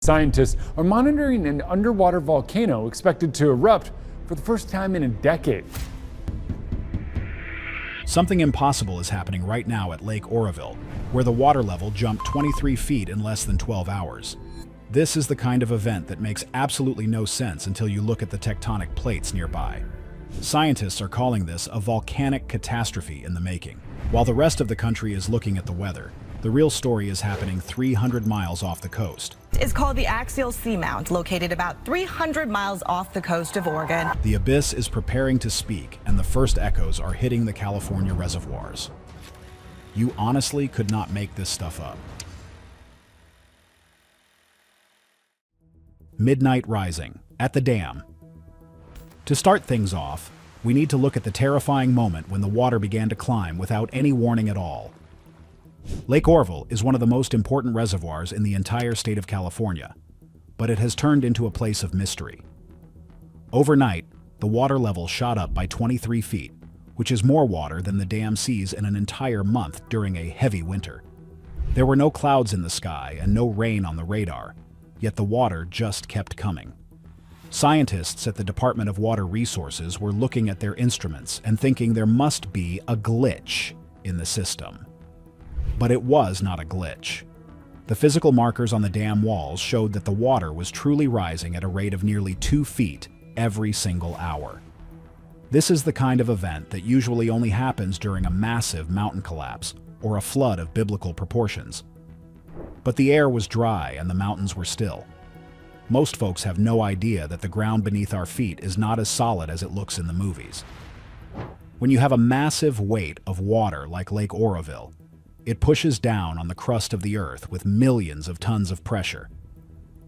Scientists are monitoring an underwater volcano expected to erupt for the first time in a decade. Something impossible is happening right now at Lake Oroville, where the water level jumped 23 feet in less than 12 hours. This is the kind of event that makes absolutely no sense until you look at the tectonic plates nearby. Scientists are calling this a volcanic catastrophe in the making. While the rest of the country is looking at the weather, the real story is happening 300 miles off the coast. It's called the Axial Seamount, located about 300 miles off the coast of Oregon. The abyss is preparing to speak, and the first echoes are hitting the California reservoirs. You honestly could not make this stuff up. Midnight rising at the dam. To start things off, we need to look at the terrifying moment when the water began to climb without any warning at all. Lake Oroville is one of the most important reservoirs in the entire state of California, but it has turned into a place of mystery. Overnight, the water level shot up by 23 feet, which is more water than the dam sees in an entire month during a heavy winter. There were no clouds in the sky and no rain on the radar, yet the water just kept coming. Scientists at the Department of Water Resources were looking at their instruments and thinking there must be a glitch in the system. But it was not a glitch. The physical markers on the dam walls showed that the water was truly rising at a rate of nearly 2 feet every single hour. This is the kind of event that usually only happens during a massive mountain collapse or a flood of biblical proportions. But the air was dry and the mountains were still. Most folks have no idea that the ground beneath our feet is not as solid as it looks in the movies. When you have a massive weight of water like Lake Oroville, it pushes down on the crust of the earth with millions of tons of pressure.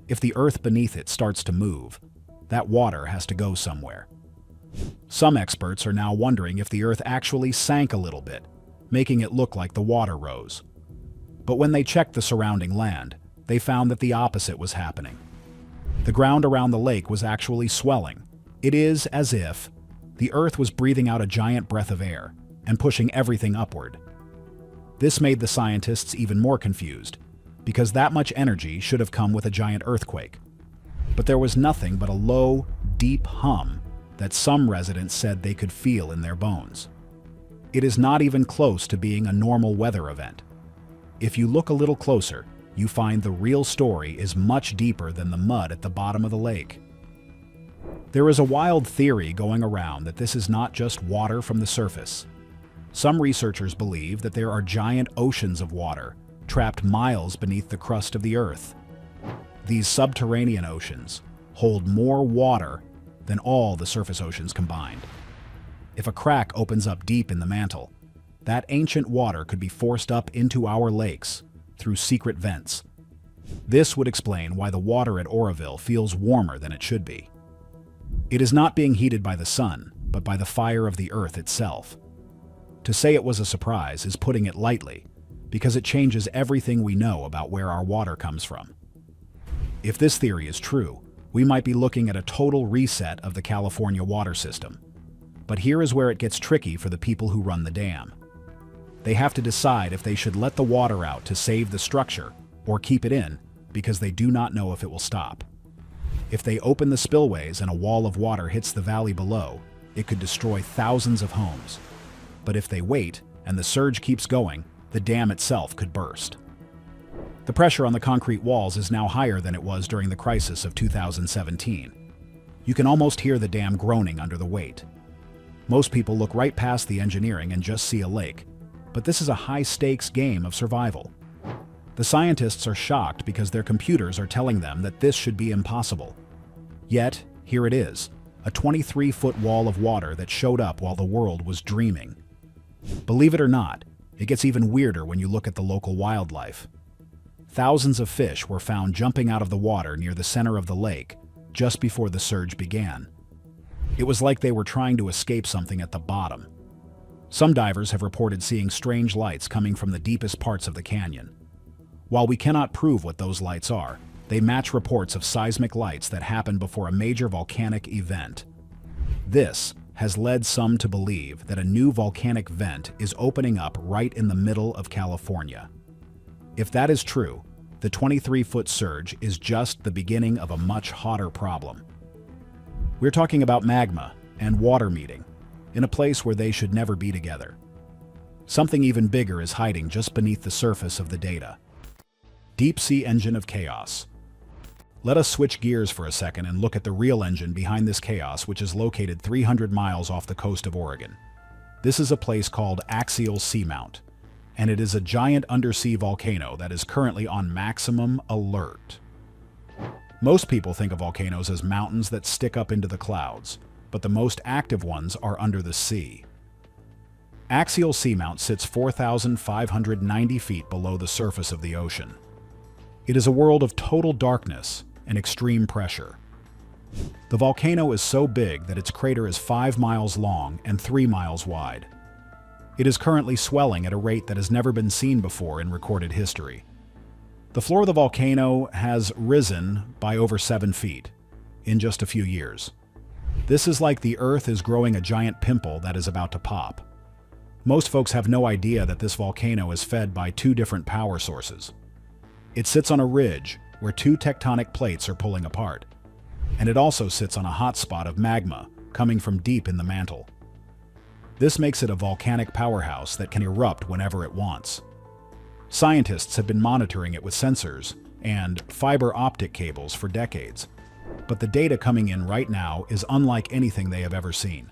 If the earth beneath it starts to move, that water has to go somewhere. Some experts are now wondering if the earth actually sank a little bit, making it look like the water rose. But when they checked the surrounding land, they found that the opposite was happening. The ground around the lake was actually swelling. It is as if the earth was breathing out a giant breath of air and pushing everything upward. This made the scientists even more confused, because that much energy should have come with a giant earthquake. But there was nothing but a low, deep hum that some residents said they could feel in their bones. It is not even close to being a normal weather event. If you look a little closer, you find the real story is much deeper than the mud at the bottom of the lake. There is a wild theory going around that this is not just water from the surface. Some researchers believe that there are giant oceans of water trapped miles beneath the crust of the earth. These subterranean oceans hold more water than all the surface oceans combined. If a crack opens up deep in the mantle, that ancient water could be forced up into our lakes through secret vents. This would explain why the water at Oroville feels warmer than it should be. It is not being heated by the sun, but by the fire of the earth itself. To say it was a surprise is putting it lightly, because it changes everything we know about where our water comes from. If this theory is true, we might be looking at a total reset of the California water system. But here is where it gets tricky for the people who run the dam. They have to decide if they should let the water out to save the structure or keep it in because they do not know if it will stop. If they open the spillways and a wall of water hits the valley below, it could destroy thousands of homes. But if they wait and the surge keeps going, the dam itself could burst. The pressure on the concrete walls is now higher than it was during the crisis of 2017. You can almost hear the dam groaning under the weight. Most people look right past the engineering and just see a lake, but this is a high-stakes game of survival. The scientists are shocked because their computers are telling them that this should be impossible. Yet, here it is, a 23-foot wall of water that showed up while the world was dreaming. Believe it or not, it gets even weirder when you look at the local wildlife. Thousands of fish were found jumping out of the water near the center of the lake just before the surge began. It was like they were trying to escape something at the bottom. Some divers have reported seeing strange lights coming from the deepest parts of the canyon. While we cannot prove what those lights are, they match reports of seismic lights that happened before a major volcanic event. This has led some to believe that a new volcanic vent is opening up right in the middle of California. If that is true, the 23-foot surge is just the beginning of a much hotter problem. We're talking about magma and water meeting in a place where they should never be together. Something even bigger is hiding just beneath the surface of the data. Deep sea engine of chaos. Let us switch gears for a second and look at the real engine behind this chaos, which is located 300 miles off the coast of Oregon. This is a place called Axial Seamount, and it is a giant undersea volcano that is currently on maximum alert. Most people think of volcanoes as mountains that stick up into the clouds, but the most active ones are under the sea. Axial Seamount sits 4,590 feet below the surface of the ocean. It is a world of total darkness and extreme pressure. The volcano is so big that its crater is 5 miles long and 3 miles wide. It is currently swelling at a rate that has never been seen before in recorded history. The floor of the volcano has risen by over 7 feet in just a few years. This is like the Earth is growing a giant pimple that is about to pop. Most folks have no idea that this volcano is fed by 2 different power sources. It sits on a ridge where 2 tectonic plates are pulling apart, and it also sits on a hot spot of magma coming from deep in the mantle. This makes it a volcanic powerhouse that can erupt whenever it wants. Scientists have been monitoring it with sensors and fiber optic cables for decades, but the data coming in right now is unlike anything they have ever seen.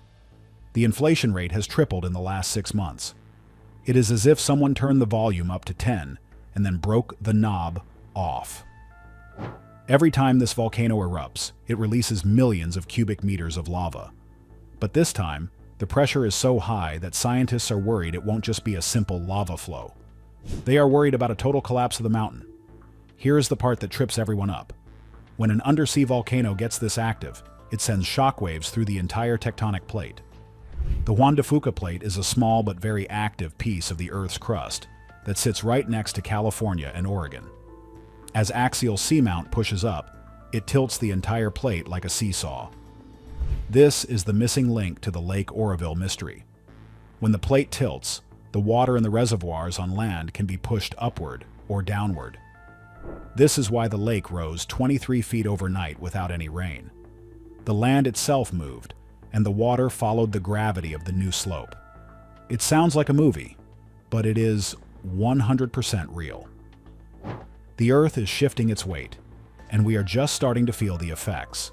The inflation rate has tripled in the last 6 months. It is as if someone turned the volume up to 10 and then broke the knob off. Every time this volcano erupts, it releases millions of cubic meters of lava. But this time, the pressure is so high that scientists are worried it won't just be a simple lava flow. They are worried about a total collapse of the mountain. Here is the part that trips everyone up. When an undersea volcano gets this active, it sends shockwaves through the entire tectonic plate. The Juan de Fuca plate is a small but very active piece of the Earth's crust that sits right next to California and Oregon. As Axial Seamount pushes up, it tilts the entire plate like a seesaw. This is the missing link to the Lake Oroville mystery. When the plate tilts, the water in the reservoirs on land can be pushed upward or downward. This is why the lake rose 23 feet overnight without any rain. The land itself moved, and the water followed the gravity of the new slope. It sounds like a movie, but it is 100% real. The Earth is shifting its weight, and we are just starting to feel the effects.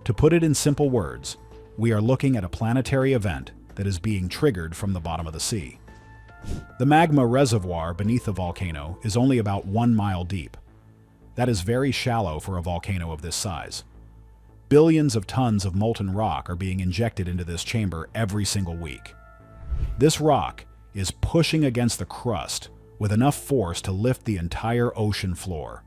To put it in simple words, we are looking at a planetary event that is being triggered from the bottom of the sea. The magma reservoir beneath the volcano is only about 1 mile deep. That is very shallow for a volcano of this size. Billions of tons of molten rock are being injected into this chamber every single week. This rock is pushing against the crust with enough force to lift the entire ocean floor.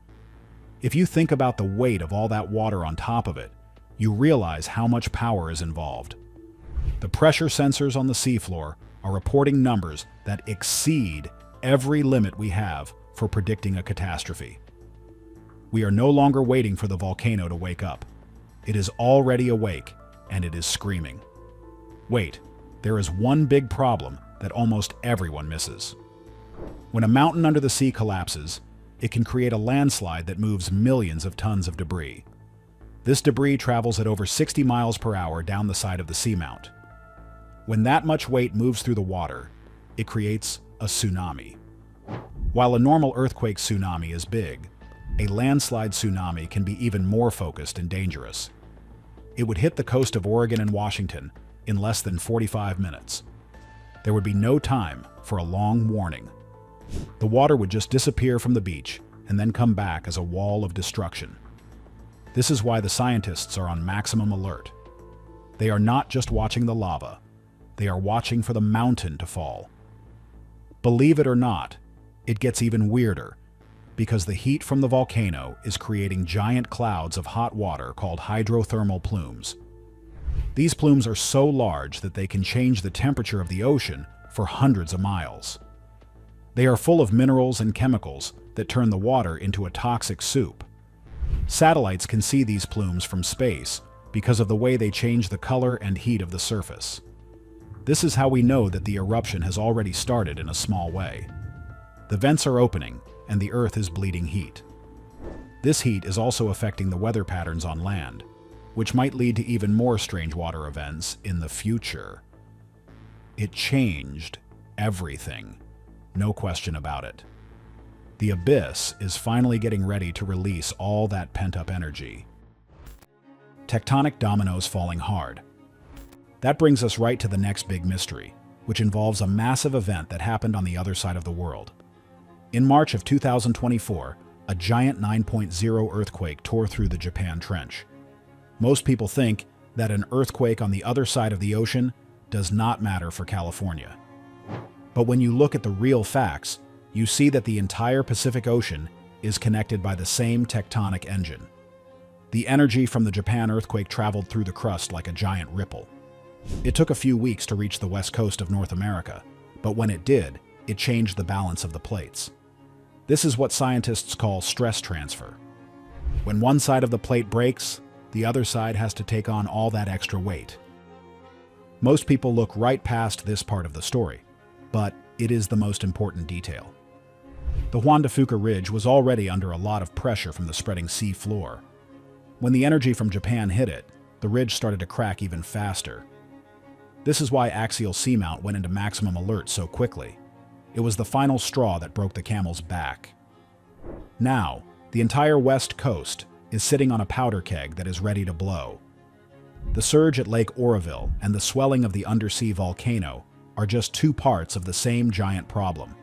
If you think about the weight of all that water on top of it, you realize how much power is involved. The pressure sensors on the seafloor are reporting numbers that exceed every limit we have for predicting a catastrophe. We are no longer waiting for the volcano to wake up. It is already awake, and it is screaming. Wait, there is one big problem that almost everyone misses. When a mountain under the sea collapses, it can create a landslide that moves millions of tons of debris. This debris travels at over 60 miles per hour down the side of the seamount. When that much weight moves through the water, it creates a tsunami. While a normal earthquake tsunami is big, a landslide tsunami can be even more focused and dangerous. It would hit the coast of Oregon and Washington in less than 45 minutes. There would be no time for a long warning. The water would just disappear from the beach and then come back as a wall of destruction. This is why the scientists are on maximum alert. They are not just watching the lava, they are watching for the mountain to fall. Believe it or not, it gets even weirder, because the heat from the volcano is creating giant clouds of hot water called hydrothermal plumes. These plumes are so large that they can change the temperature of the ocean for hundreds of miles. They are full of minerals and chemicals that turn the water into a toxic soup. Satellites can see these plumes from space because of the way they change the color and heat of the surface. This is how we know that the eruption has already started in a small way. The vents are opening, and the Earth is bleeding heat. This heat is also affecting the weather patterns on land, which might lead to even more strange water events in the future. It changed everything, no question about it. The abyss is finally getting ready to release all that pent-up energy. Tectonic dominoes falling hard. That brings us right to the next big mystery, which involves a massive event that happened on the other side of the world. In March of 2024, a giant 9.0 earthquake tore through the Japan Trench. Most people think that an earthquake on the other side of the ocean does not matter for California. But when you look at the real facts, you see that the entire Pacific Ocean is connected by the same tectonic engine. The energy from the Japan earthquake traveled through the crust like a giant ripple. It took a few weeks to reach the west coast of North America, but when it did, it changed the balance of the plates. This is what scientists call stress transfer. When one side of the plate breaks, the other side has to take on all that extra weight. Most people look right past this part of the story, but it is the most important detail. The Juan de Fuca Ridge was already under a lot of pressure from the spreading sea floor. When the energy from Japan hit it, the ridge started to crack even faster. This is why Axial Seamount went into maximum alert so quickly. It was the final straw that broke the camel's back. Now, the entire west coast is sitting on a powder keg that is ready to blow. The surge at Lake Oroville and the swelling of the undersea volcano are just two parts of the same giant problem.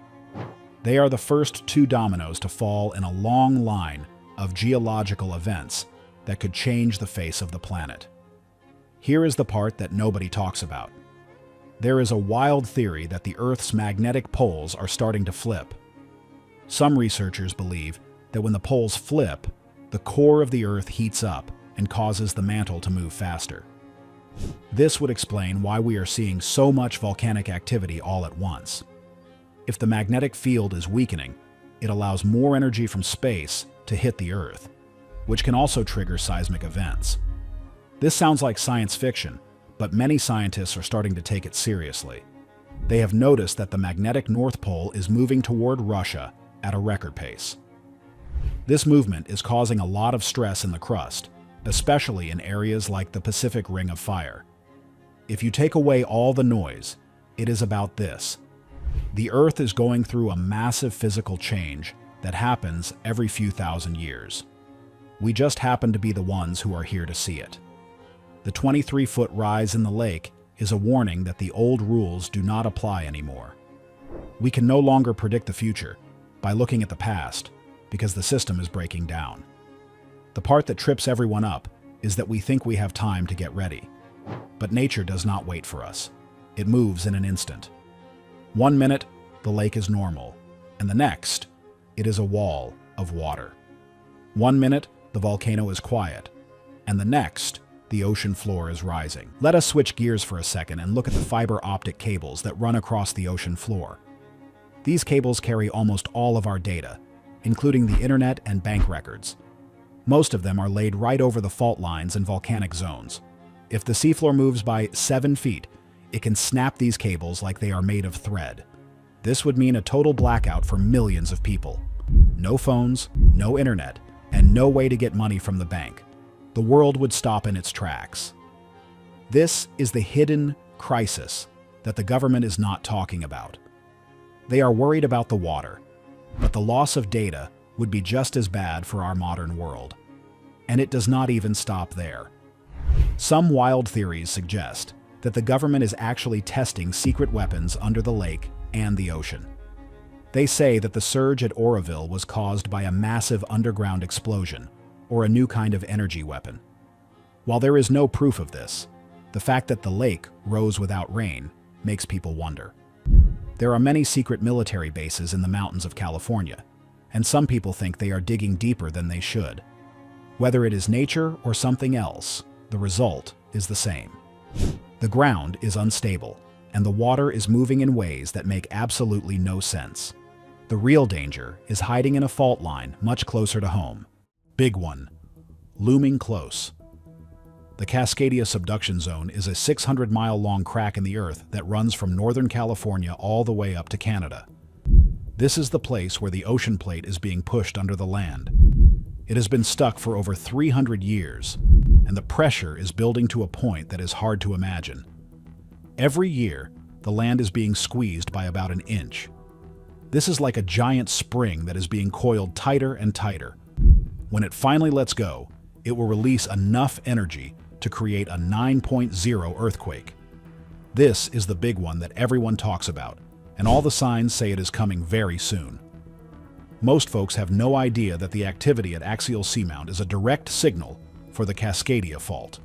They are the first two dominoes to fall in a long line of geological events that could change the face of the planet. Here is the part that nobody talks about. There is a wild theory that the Earth's magnetic poles are starting to flip. Some researchers believe that when the poles flip, the core of the Earth heats up and causes the mantle to move faster. This would explain why we are seeing so much volcanic activity all at once. If the magnetic field is weakening, it allows more energy from space to hit the Earth, which can also trigger seismic events. This sounds like science fiction, but many scientists are starting to take it seriously. They have noticed that the magnetic North Pole is moving toward Russia at a record pace. This movement is causing a lot of stress in the crust, especially in areas like the Pacific Ring of Fire. If you take away all the noise, it is about this. The Earth is going through a massive physical change that happens every few thousand years. We just happen to be the ones who are here to see it. The 23-foot rise in the lake is a warning that the old rules do not apply anymore. We can no longer predict the future by looking at the past because the system is breaking down. The part that trips everyone up is that we think we have time to get ready. But nature does not wait for us. It moves in an instant. 1 minute, the lake is normal, and the next, it is a wall of water. 1 minute, the volcano is quiet, and the next, the ocean floor is rising. Let us switch gears for a second and look at the fiber optic cables that run across the ocean floor. These cables carry almost all of our data, including the internet and bank records. Most of them are laid right over the fault lines and volcanic zones. If the seafloor moves by 7 feet, it can snap these cables like they are made of thread. This would mean a total blackout for millions of people. No phones, no internet, and no way to get money from the bank. The world would stop in its tracks. This is the hidden crisis that the government is not talking about. They are worried about the water, but the loss of data would be just as bad for our modern world. And it does not even stop there. Some wild theories suggest that the government is actually testing secret weapons under the lake and the ocean. They say that the surge at Oroville was caused by a massive underground explosion or a new kind of energy weapon. While there is no proof of this, the fact that the lake rose without rain makes people wonder. There are many secret military bases in the mountains of California, and some people think they are digging deeper than they should. Whether it is nature or something else, the result is the same. The ground is unstable, and the water is moving in ways that make absolutely no sense. The real danger is hiding in a fault line much closer to home. Big one, looming close. The Cascadia subduction zone is a 600-mile-long crack in the Earth that runs from Northern California all the way up to Canada. This is the place where the ocean plate is being pushed under the land. It has been stuck for over 300 years, and the pressure is building to a point that is hard to imagine. Every year, the land is being squeezed by about an inch. This is like a giant spring that is being coiled tighter and tighter. When it finally lets go, it will release enough energy to create a 9.0 earthquake. This is the big one that everyone talks about, and all the signs say it is coming very soon. Most folks have no idea that the activity at Axial Seamount is a direct signal for the Cascadia fault.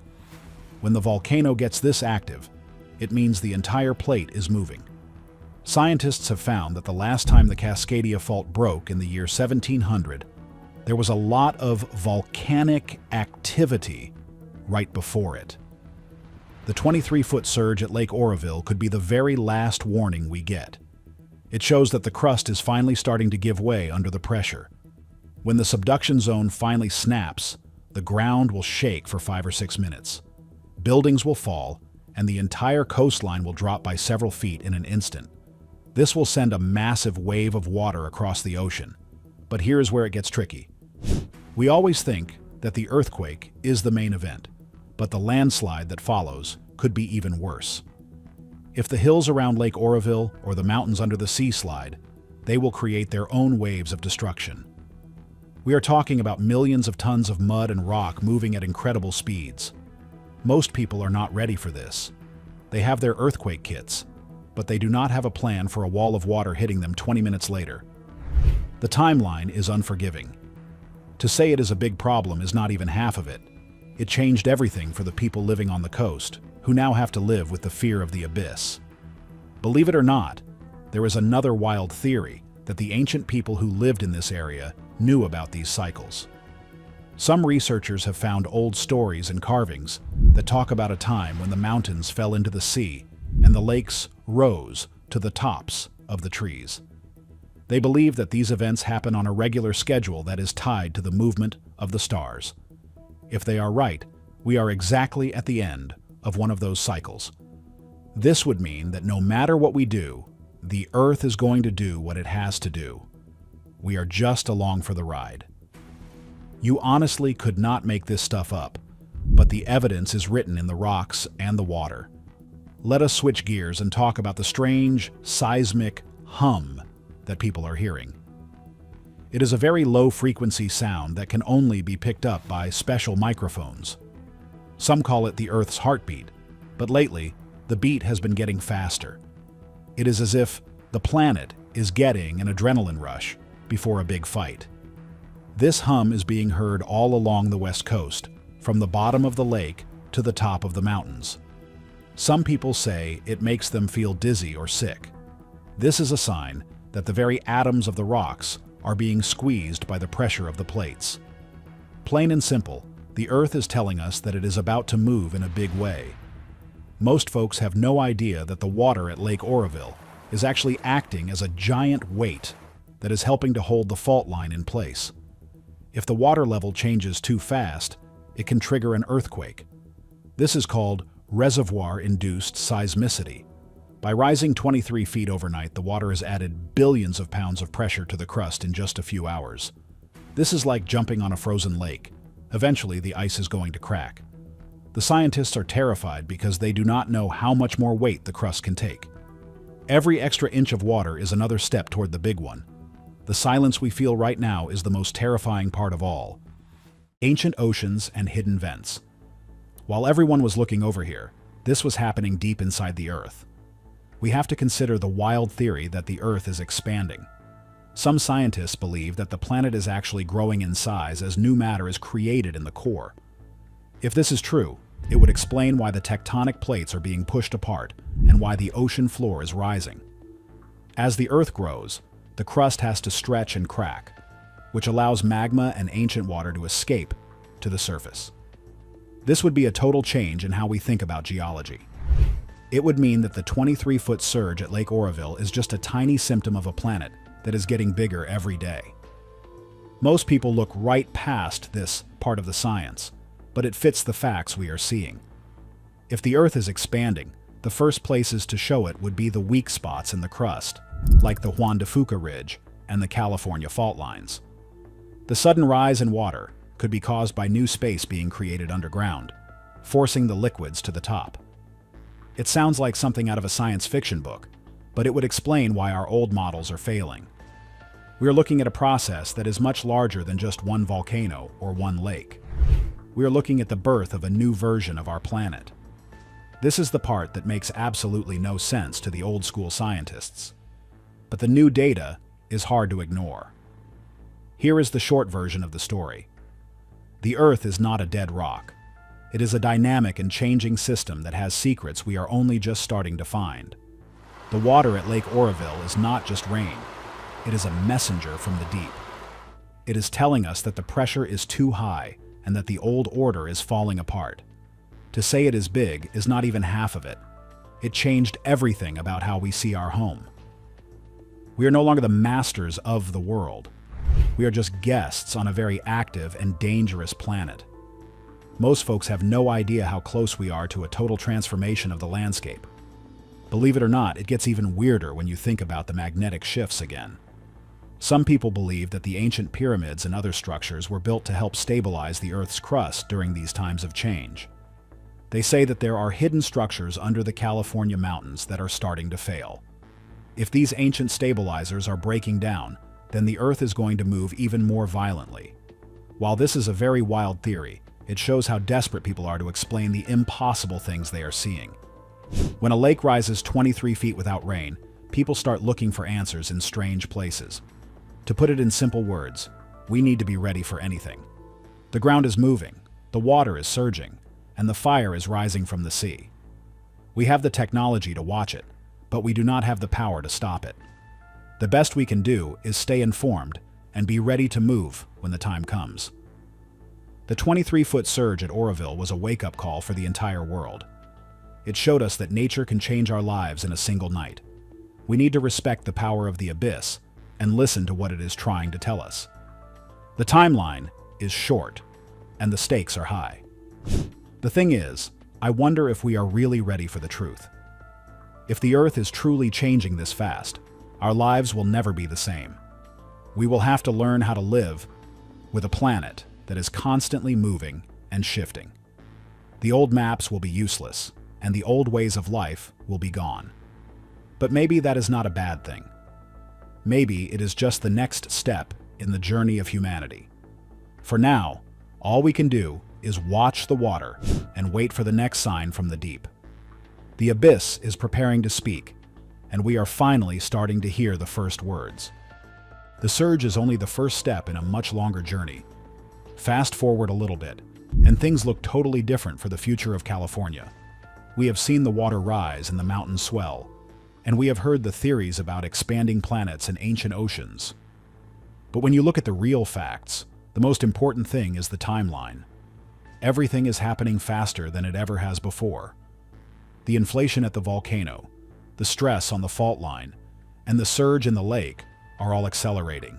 When the volcano gets this active, it means the entire plate is moving. Scientists have found that the last time the Cascadia fault broke in the year 1700, there was a lot of volcanic activity right before it. The 23-foot surge at Lake Oroville could be the very last warning we get. It shows that the crust is finally starting to give way under the pressure. When the subduction zone finally snaps, the ground will shake for 5 or 6 minutes. Buildings will fall, and the entire coastline will drop by several feet in an instant. This will send a massive wave of water across the ocean. But here's where it gets tricky. We always think that the earthquake is the main event, but the landslide that follows could be even worse. If the hills around Lake Oroville or the mountains under the sea slide, they will create their own waves of destruction. We are talking about millions of tons of mud and rock moving at incredible speeds. Most people are not ready for this. They have their earthquake kits, but they do not have a plan for a wall of water hitting them 20 minutes later. The timeline is unforgiving. To say it is a big problem is not even half of it. It changed everything for the people living on the coast, who now have to live with the fear of the abyss. Believe it or not, there is another wild theory that the ancient people who lived in this area knew about these cycles. Some researchers have found old stories and carvings that talk about a time when the mountains fell into the sea and the lakes rose to the tops of the trees. They believe that these events happen on a regular schedule that is tied to the movement of the stars. If they are right, we are exactly at the end of one of those cycles. This would mean that no matter what we do, the Earth is going to do what it has to do. We are just along for the ride. You honestly could not make this stuff up, but the evidence is written in the rocks and the water. Let us switch gears and talk about the strange, seismic hum that people are hearing. It is a very low-frequency sound that can only be picked up by special microphones. Some call it the Earth's heartbeat, but lately, the beat has been getting faster. It is as if the planet is getting an adrenaline rush before a big fight. This hum is being heard all along the west coast, from the bottom of the lake to the top of the mountains. Some people say it makes them feel dizzy or sick. This is a sign that the very atoms of the rocks are being squeezed by the pressure of the plates. Plain and simple, the Earth is telling us that it is about to move in a big way. Most folks have no idea that the water at Lake Oroville is actually acting as a giant weight that is helping to hold the fault line in place. If the water level changes too fast, it can trigger an earthquake. This is called reservoir-induced seismicity. By rising 23 feet overnight, the water has added billions of pounds of pressure to the crust in just a few hours. This is like jumping on a frozen lake. Eventually, the ice is going to crack. The scientists are terrified because they do not know how much more weight the crust can take. Every extra inch of water is another step toward the big one. The silence we feel right now is the most terrifying part of all. Ancient oceans and hidden vents. While everyone was looking over here, this was happening deep inside the Earth. We have to consider the wild theory that the Earth is expanding. Some scientists believe that the planet is actually growing in size as new matter is created in the core. If this is true, it would explain why the tectonic plates are being pushed apart and why the ocean floor is rising. As the Earth grows, the crust has to stretch and crack, which allows magma and ancient water to escape to the surface. This would be a total change in how we think about geology. It would mean that the 23-foot surge at Lake Oroville is just a tiny symptom of a planet that is getting bigger every day. Most people look right past this part of the science, but it fits the facts we are seeing. If the Earth is expanding, the first places to show it would be the weak spots in the crust, like the Juan de Fuca Ridge and the California fault lines. The sudden rise in water could be caused by new space being created underground, forcing the liquids to the top. It sounds like something out of a science fiction book, but it would explain why our old models are failing. We are looking at a process that is much larger than just one volcano or one lake. We are looking at the birth of a new version of our planet. This is the part that makes absolutely no sense to the old-school scientists. But the new data is hard to ignore. Here is the short version of the story. The Earth is not a dead rock. It is a dynamic and changing system that has secrets we are only just starting to find. The water at Lake Oroville is not just rain. It is a messenger from the deep. It is telling us that the pressure is too high and that the old order is falling apart. To say it is big is not even half of it. It changed everything about how we see our home. We are no longer the masters of the world. We are just guests on a very active and dangerous planet. Most folks have no idea how close we are to a total transformation of the landscape. Believe it or not, it gets even weirder when you think about the magnetic shifts again. Some people believe that the ancient pyramids and other structures were built to help stabilize the Earth's crust during these times of change. They say that there are hidden structures under the California mountains that are starting to fail. If these ancient stabilizers are breaking down, then the Earth is going to move even more violently. While this is a very wild theory, it shows how desperate people are to explain the impossible things they are seeing. When a lake rises 23 feet without rain, people start looking for answers in strange places. To put it in simple words, we need to be ready for anything. The ground is moving, the water is surging, and the fire is rising from the sea. We have the technology to watch it, but we do not have the power to stop it. The best we can do is stay informed and be ready to move when the time comes. The 23-foot surge at Oroville was a wake-up call for the entire world. It showed us that nature can change our lives in a single night. We need to respect the power of the abyss and listen to what it is trying to tell us. The timeline is short, and the stakes are high. The thing is, I wonder if we are really ready for the truth. If the Earth is truly changing this fast, our lives will never be the same. We will have to learn how to live with a planet that is constantly moving and shifting. The old maps will be useless, and the old ways of life will be gone. But maybe that is not a bad thing. Maybe it is just the next step in the journey of humanity. For now, all we can do is watch the water and wait for the next sign from the deep. The abyss is preparing to speak, and we are finally starting to hear the first words. The surge is only the first step in a much longer journey. Fast forward a little bit, and things look totally different for the future of California. We have seen the water rise and the mountains swell, and we have heard the theories about expanding planets and ancient oceans. But when you look at the real facts, the most important thing is the timeline. Everything is happening faster than it ever has before. The inflation at the volcano, the stress on the fault line, and the surge in the lake are all accelerating.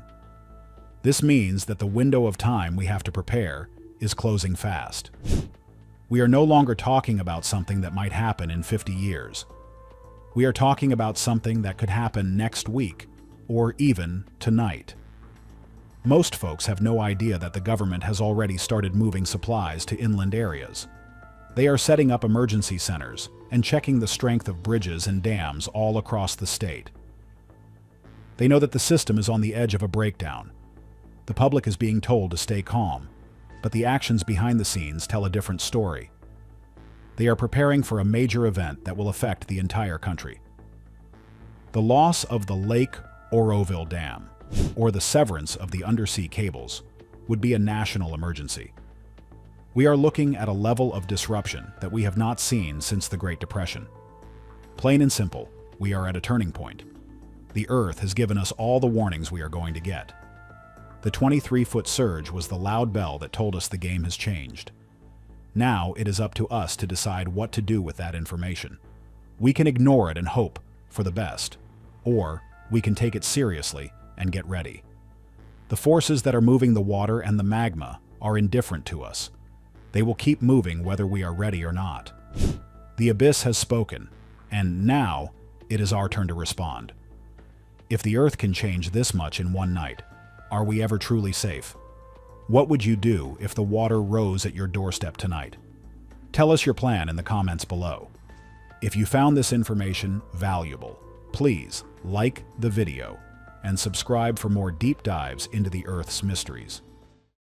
This means that the window of time we have to prepare is closing fast. We are no longer talking about something that might happen in 50 years. We are talking about something that could happen next week, or even tonight. Most folks have no idea that the government has already started moving supplies to inland areas. They are setting up emergency centers and checking the strength of bridges and dams all across the state. They know that the system is on the edge of a breakdown. The public is being told to stay calm, but the actions behind the scenes tell a different story. They are preparing for a major event that will affect the entire country. The loss of the Lake Oroville Dam, or the severance of the undersea cables, would be a national emergency. We are looking at a level of disruption that we have not seen since the Great Depression. Plain and simple, we are at a turning point. The Earth has given us all the warnings we are going to get. The 23-foot surge was the loud bell that told us the game has changed. Now it is up to us to decide what to do with that information. We can ignore it and hope for the best, or we can take it seriously and get ready. The forces that are moving the water and the magma are indifferent to us. They will keep moving whether we are ready or not. The abyss has spoken, and now it is our turn to respond. If the Earth can change this much in one night, are we ever truly safe? What would you do if the water rose at your doorstep tonight? Tell us your plan in the comments below. If you found this information valuable, please like the video and subscribe for more deep dives into the Earth's mysteries.